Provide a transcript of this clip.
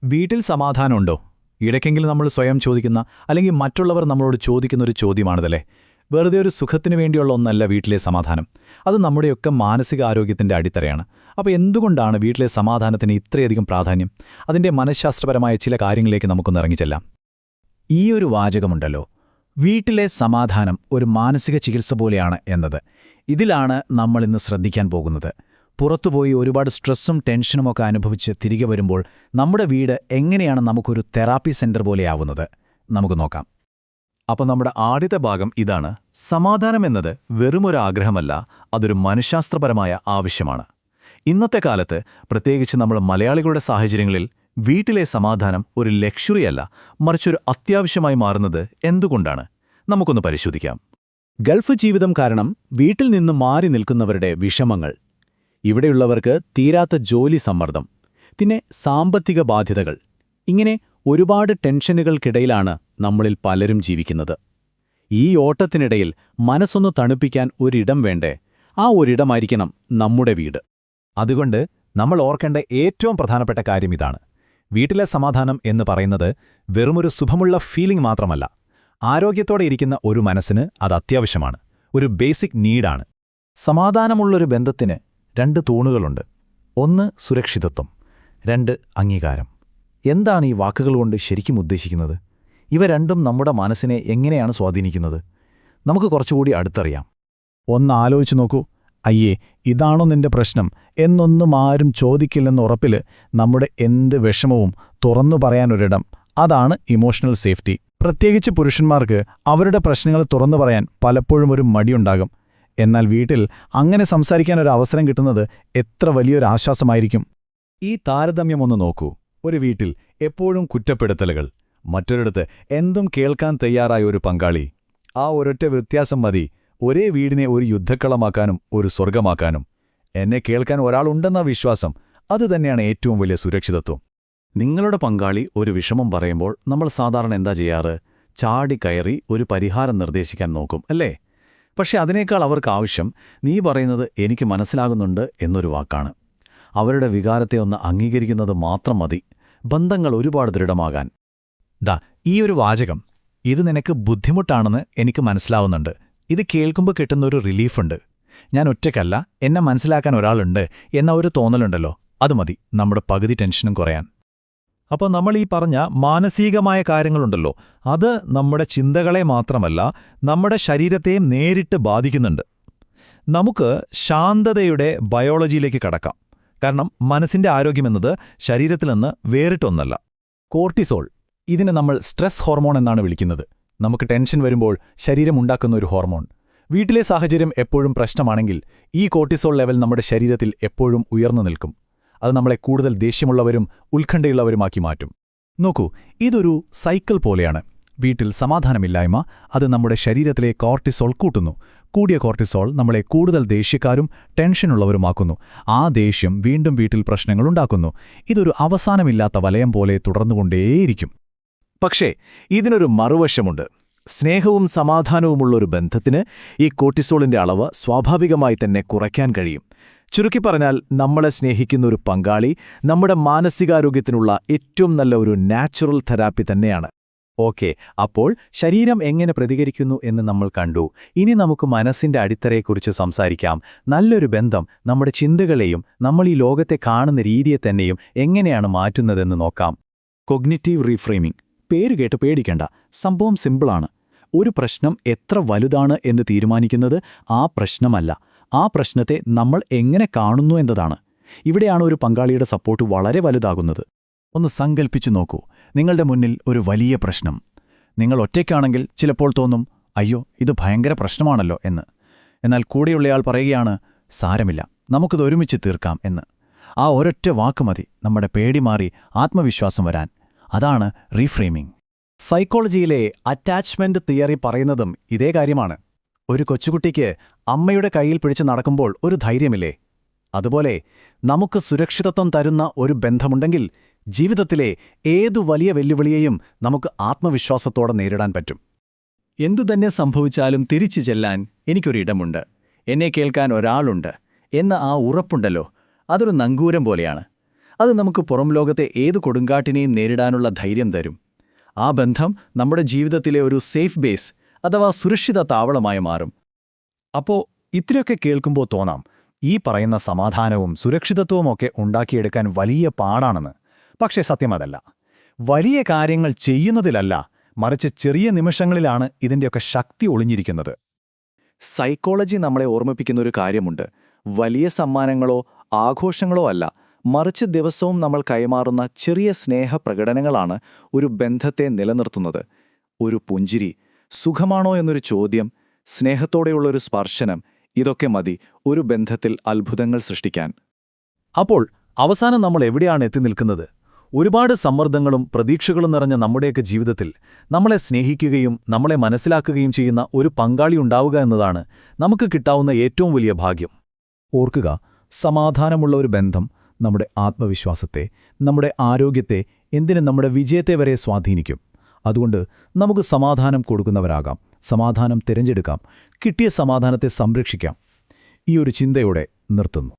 വീട്ടിൽ സമാധാനമുണ്ടോ? ഇടയ്ക്കെങ്കിലും നമ്മൾ സ്വയം ചോദിക്കുന്ന, അല്ലെങ്കിൽ മറ്റുള്ളവർ നമ്മളോട് ചോദിക്കുന്നൊരു ചോദ്യമാണിതല്ലേ. വെറുതെ ഒരു സുഖത്തിനു വേണ്ടിയുള്ള ഒന്നല്ല വീട്ടിലെ സമാധാനം. അത് നമ്മുടെയൊക്കെ മാനസികാരോഗ്യത്തിന്റെ അടിത്തറയാണ്. അപ്പോൾ എന്തുകൊണ്ടാണ് വീട്ടിലെ സമാധാനത്തിന് ഇത്രയധികം പ്രാധാന്യം? അതിന്റെ മനഃശാസ്ത്രപരമായ ചില കാര്യങ്ങളിലേക്ക് നമുക്കൊന്ന് ഇറങ്ങിച്ചെല്ലാം. ഈ ഒരു വാചകമുണ്ടല്ലോ, വീട്ടിലെ സമാധാനം ഒരു മാനസിക ചികിത്സ പോലെയാണ് എന്നത്. ഇതിലാണ് നമ്മളിന്ന് ശ്രദ്ധിക്കാൻ പോകുന്നത്. പുറത്തുപോയി ഒരുപാട് സ്ട്രെസ്സും ടെൻഷനുമൊക്കെ അനുഭവിച്ച് തിരികെ വരുമ്പോൾ നമ്മുടെ വീട് എങ്ങനെയാണ് നമുക്കൊരു തെറാപ്പി സെന്റർ പോലെയാവുന്നത്? നമുക്ക് നോക്കാം. അപ്പോൾ നമ്മുടെ ആദ്യത്തെ ഭാഗം ഇതാണ്. സമാധാനം എന്നത് വെറുമൊരു ആഗ്രഹമല്ല, അതൊരു മനഃശാസ്ത്രപരമായ ആവശ്യമാണ്. ഇന്നത്തെ കാലത്ത്, പ്രത്യേകിച്ച് നമ്മൾ മലയാളികളുടെ സാഹചര്യങ്ങളിൽ, വീട്ടിലെ സമാധാനം ഒരു ലക്ഷറിയല്ല, മറിച്ചൊരു അത്യാവശ്യമായി മാറുന്നത് എന്തുകൊണ്ടാണ്? നമുക്കൊന്ന് പരിശോധിക്കാം. ഗൾഫ് ജീവിതം കാരണം വീട്ടിൽ നിന്ന് മാറി നിൽക്കുന്നവരുടെ വിഷമങ്ങൾ, ഇവിടെയുള്ളവർക്ക് തീരാത്ത ജോലി സമ്മർദ്ദം, പിന്നെ സാമ്പത്തിക ബാധ്യതകൾ, ഇങ്ങനെ ഒരുപാട് ടെൻഷനുകൾക്കിടയിലാണ് നമ്മളിൽ പലരും ജീവിക്കുന്നത്. ഈ ഓട്ടത്തിനിടയിൽ മനസ്സൊന്ന് തണുപ്പിക്കാൻ ഒരിടം വേണ്ടേ? ആ ഒരിടമായിരിക്കണം നമ്മുടെ വീട്. അതുകൊണ്ട് നമ്മൾ ഓർക്കേണ്ട ഏറ്റവും പ്രധാനപ്പെട്ട കാര്യം ഇതാണ്. വീട്ടിലെ സമാധാനം എന്ന് പറയുന്നത് വെറുമൊരു സുഖമുള്ള ഫീലിംഗ് മാത്രമല്ല. ആരോഗ്യത്തോടെ ഇരിക്കുന്ന ഒരു മനസ്സിന് അത് അത്യാവശ്യമാണ്, ഒരു ബേസിക് നീഡാണ്. സമാധാനമുള്ളൊരു ബന്ധത്തിന് രണ്ട് തൂണുകളുണ്ട്. ഒന്ന് സുരക്ഷിതത്വം, രണ്ട് അംഗീകാരം. എന്താണ് ഈ വാക്കുകൾ കൊണ്ട് ശരിക്കും ഉദ്ദേശിക്കുന്നത്? ഇവ രണ്ടും നമ്മുടെ മനസ്സിനെ എങ്ങനെയാണ് സ്വാധീനിക്കുന്നത്? നമുക്ക് കുറച്ചുകൂടി അടുത്തറിയാം. ഒന്ന് ആലോചിച്ചു നോക്കൂ. അയ്യേ, ഇതാണോ നിന്റെ പ്രശ്നം എന്നൊന്നും ആരും ചോദിക്കില്ലെന്ന ഉറപ്പിൽ നമ്മുടെ എന്ത് വിഷമവും തുറന്നു പറയാനൊരിടം, അതാണ് ഇമോഷണൽ സേഫ്റ്റി. പ്രത്യേകിച്ച് പുരുഷന്മാർക്ക് അവരുടെ പ്രശ്നങ്ങൾ തുറന്നു പറയാൻ പലപ്പോഴും ഒരു മടിയുണ്ടാകും. എന്നാൽ വീട്ടിൽ അങ്ങനെ സംസാരിക്കാനൊരു അവസരം കിട്ടുന്നത് എത്ര വലിയൊരു ആശ്വാസമായിരിക്കും. ഈ താരതമ്യമൊന്ന് നോക്കൂ. ഒരു വീട്ടിൽ എപ്പോഴും കുറ്റപ്പെടുത്തലുകൾ, മറ്റൊരിടത്ത് എന്തും കേൾക്കാൻ തയ്യാറായ ഒരു പങ്കാളി. ആ ഒരൊറ്റ വ്യത്യാസം മതി ഒരേ വീടിനെ ഒരു യുദ്ധക്കളമാക്കാനും ഒരു സ്വർഗമാക്കാനും. എന്നെ കേൾക്കാൻ ഒരാളുണ്ടെന്ന വിശ്വാസം, അതുതന്നെയാണ് ഏറ്റവും വലിയ സുരക്ഷിതത്വം. നിങ്ങളുടെ പങ്കാളി ഒരു വിഷമം പറയുമ്പോൾ നമ്മൾ സാധാരണ എന്താ ചെയ്യാറ്? ചാടിക്കയറി ഒരു പരിഹാരം നിർദ്ദേശിക്കാൻ നോക്കും, അല്ലേ? പക്ഷെ അതിനേക്കാൾ അവർക്ക് ആവശ്യം നീ പറയുന്നത് എനിക്ക് മനസ്സിലാകുന്നുണ്ട് എന്നൊരു വാക്കാണ്. അവരുടെ വികാരത്തെ ഒന്ന് അംഗീകരിക്കുന്നത് മാത്രം മതി ബന്ധങ്ങൾ ഒരുപാട് ദൃഢമാകാൻ. ഈ ഒരു വാചകം, ഇത് നിനക്ക് ബുദ്ധിമുട്ടാണെന്ന് എനിക്ക് മനസ്സിലാവുന്നുണ്ട്. ഇത് കേൾക്കുമ്പോൾ കിട്ടുന്നൊരു റിലീഫുണ്ട്. ഞാൻ ഒറ്റയ്ക്കല്ല, എന്നെ മനസ്സിലാക്കാൻ ഒരാളുണ്ട് എന്ന ഒരു തോന്നലുണ്ടല്ലോ, അത് മതി നമ്മുടെ പകുതി ടെൻഷനും കുറയാൻ. അപ്പോൾ നമ്മൾ ഈ പറഞ്ഞ മാനസികമായ കാര്യങ്ങളുണ്ടല്ലോ, അത് നമ്മുടെ ചിന്തകളെ മാത്രമല്ല നമ്മുടെ ശരീരത്തെയും നേരിട്ട് ബാധിക്കുന്നുണ്ട്. നമുക്ക് ശാന്തതയുടെ ബയോളജിയിലേക്ക് കടക്കാം. കാരണം മനസ്സിന്റെ ആരോഗ്യമെന്നത് ശരീരത്തിൽ നിന്ന് വേറിട്ടൊന്നല്ല. കോർട്ടിസോൾ, ഇതിനെ നമ്മൾ സ്ട്രെസ് ഹോർമോൺ എന്നാണ് വിളിക്കുന്നത്. നമുക്ക് ടെൻഷൻ വരുമ്പോൾ ശരീരം ഉണ്ടാക്കുന്ന ഒരു ഹോർമോൺ. വീട്ടിലെ സാഹചര്യം എപ്പോഴും പ്രശ്നമാണെങ്കിൽ ഈ കോർട്ടിസോൾ ലെവൽ നമ്മുടെ ശരീരത്തിൽ എപ്പോഴും ഉയർന്നു നിൽക്കും. അത് നമ്മളെ കൂടുതൽ ദേഷ്യമുള്ളവരും ഉത്കണ്ഠയുള്ളവരുമാക്കി മാറ്റും. നോക്കൂ, ഇതൊരു സൈക്കിൾ പോലെയാണ്. വീട്ടിൽ സമാധാനമില്ലായ്മ, അത് നമ്മുടെ ശരീരത്തിലെ കോർട്ടിസോൾ കൂട്ടുന്നു. കൂടിയ കോർട്ടിസോൾ നമ്മളെ കൂടുതൽ ദേഷ്യക്കാരും ടെൻഷനുള്ളവരുമാക്കുന്നു. ആ ദേഷ്യം വീണ്ടും വീട്ടിൽ പ്രശ്നങ്ങളുണ്ടാക്കുന്നു. ഇതൊരു അവസാനമില്ലാത്ത വലയം പോലെ തുടർന്നുകൊണ്ടേയിരിക്കും. പക്ഷേ ഇതിനൊരു മറുവശമുണ്ട്. സ്നേഹവും സമാധാനവുമുള്ളൊരു ബന്ധത്തിന് ഈ കോർട്ടിസോളിന്റെ അളവ് സ്വാഭാവികമായി തന്നെ കുറയ്ക്കാൻ കഴിയും. ചുരുക്കി പറഞ്ഞാൽ, നമ്മളെ സ്നേഹിക്കുന്ന ഒരു പങ്കാളി നമ്മുടെ മാനസികാരോഗ്യത്തിനുള്ള ഏറ്റവും നല്ല ഒരു നാച്ചുറൽ തെറാപ്പി തന്നെയാണ്. ഓക്കെ, അപ്പോൾ ശരീരം എങ്ങനെ പ്രതികരിക്കുന്നു എന്ന് നമ്മൾ കണ്ടു. ഇനി നമുക്ക് മനസ്സിന്റെ അടിത്തറയെക്കുറിച്ച് സംസാരിക്കാം. നല്ലൊരു ബന്ധം നമ്മുടെ ചിന്തകളെയും നമ്മൾ ഈ ലോകത്തെ കാണുന്ന രീതിയെ തന്നെയും എങ്ങനെയാണ് മാറ്റുന്നതെന്ന് നോക്കാം. Cognitive reframing. പേര് കേട്ട് പേടിക്കേണ്ട, സംഭവം സിമ്പിളാണ്. ഒരു പ്രശ്നം എത്ര വലുതാണ് എന്ന് തീരുമാനിക്കുന്നത് ആ പ്രശ്നമല്ല, ആ പ്രശ്നത്തെ നമ്മൾ എങ്ങനെ കാണുന്നു എന്നതാണ്. ഇവിടെയാണ് ഒരു പങ്കാളിയുടെ സപ്പോർട്ട് വളരെ വലുതാകുന്നത്. ഒന്ന് സങ്കൽപ്പിച്ചു നോക്കൂ, നിങ്ങളുടെ മുന്നിൽ ഒരു വലിയ പ്രശ്നം. നിങ്ങൾ ഒറ്റയ്ക്കാണെങ്കിൽ ചിലപ്പോൾ തോന്നും, അയ്യോ ഇത് ഭയങ്കര പ്രശ്നമാണല്ലോ എന്ന്. എന്നാൽ കൂടെയുള്ളയാൾ പറയുകയാണ്, സാരമില്ല, നമുക്കിത് ഒരുമിച്ച് തീർക്കാം എന്ന്. ആ ഒരൊറ്റ വാക്ക് മതി നമ്മുടെ പേടി മാറി ആത്മവിശ്വാസം വരാൻ. അതാണ് റീഫ്രെയിമിംഗ്. സൈക്കോളജിയിലെ അറ്റാച്ച്മെന്റ് തിയറി പറയുന്നതും ഇതേ കാര്യമാണ്. ഒരു കൊച്ചുകുട്ടിക്ക് അമ്മയുടെ കയ്യിൽ പിടിച്ച് നടക്കുമ്പോൾ ഒരു ധൈര്യമില്ലേ? അതുപോലെ നമുക്ക് സുരക്ഷിതത്വം തരുന്ന ഒരു ബന്ധമുണ്ടെങ്കിൽ ജീവിതത്തിലെ ഏതു വലിയ വെല്ലുവിളിയെയും നമുക്ക് ആത്മവിശ്വാസത്തോടെ നേരിടാൻ പറ്റും. എന്തുതന്നെ സംഭവിച്ചാലും തിരിച്ചു ചെല്ലാൻ എനിക്കൊരിടമുണ്ട്, എന്നെ കേൾക്കാൻ ഒരാളുണ്ട് എന്ന ആ ഉറപ്പുണ്ടല്ലോ, അതൊരു നങ്കൂരം പോലെയാണ്. അത് നമുക്ക് പുറം ലോകത്തെ ഏത് കൊടുങ്കാട്ടിനെയും നേരിടാനുള്ള ധൈര്യം തരും. ആ ബന്ധം നമ്മുടെ ജീവിതത്തിലെ ഒരു സേഫ് ബേസ് അഥവാ സുരക്ഷിത താവളമായി മാറും. അപ്പോ ഇത്രയൊക്കെ കേൾക്കുമ്പോൾ തോന്നാം, ഈ പറയുന്ന സമാധാനവും സുരക്ഷിതത്വവുമൊക്കെ ഉണ്ടാക്കിയെടുക്കാൻ വലിയ പാടാണെന്ന്. പക്ഷേ സത്യമതല്ല. വലിയ കാര്യങ്ങൾ ചെയ്യുന്നതിലല്ല, മറിച്ച് ചെറിയ നിമിഷങ്ങളിലാണ് ഇതിൻ്റെയൊക്കെ ശക്തി ഒളിഞ്ഞിരിക്കുന്നത്. സൈക്കോളജി നമ്മളെ ഓർമ്മിപ്പിക്കുന്നൊരു കാര്യമുണ്ട്. വലിയ സമ്മാനങ്ങളോ ആഘോഷങ്ങളോ അല്ല, മറിച്ച് ദിവസവും നമ്മൾ കൈമാറുന്ന ചെറിയ സ്നേഹപ്രകടനങ്ങളാണ് ഒരു ബന്ധത്തെ നിലനിർത്തുന്നത്. ഒരു പുഞ്ചിരി, സുഖമാണോ എന്നൊരു ചോദ്യം, സ്നേഹത്തോടെയുള്ളൊരു സ്പർശനം, ഇതൊക്കെ മതി ഒരു ബന്ധത്തിൽ അത്ഭുതങ്ങൾ സൃഷ്ടിക്കാൻ. അപ്പോൾ അവസാനം നമ്മൾ എവിടെയാണ് എത്തി നിൽക്കുന്നത്? ഒരുപാട് സമ്മർദ്ദങ്ങളും പ്രതീക്ഷകളും നിറഞ്ഞ നമ്മുടെയൊക്കെ ജീവിതത്തിൽ നമ്മളെ സ്നേഹിക്കുകയും നമ്മളെ മനസ്സിലാക്കുകയും ചെയ്യുന്ന ഒരു പങ്കാളി ഉണ്ടാവുക എന്നതാണ് നമുക്ക് കിട്ടാവുന്ന ഏറ്റവും വലിയ ഭാഗ്യം. ഓർക്കുക, സമാധാനമുള്ള ഒരു ബന്ധം നമ്മുടെ ആത്മവിശ്വാസത്തെ, നമ്മുടെ ആരോഗ്യത്തെ, എന്തിനും നമ്മുടെ വിജയത്തെ വരെ സ്വാധീനിക്കും. അതുകൊണ്ട് നമുക്ക് സമാധാനം കൊടുക്കുന്നവരാകാം, സമാധാനം തിരഞ്ഞെടുക്കാം, കിട്ടിയ സമാധാനത്തെ സംരക്ഷിക്കാം. ഈ ഒരു ചിന്തയോടെ നിർത്തുന്നു.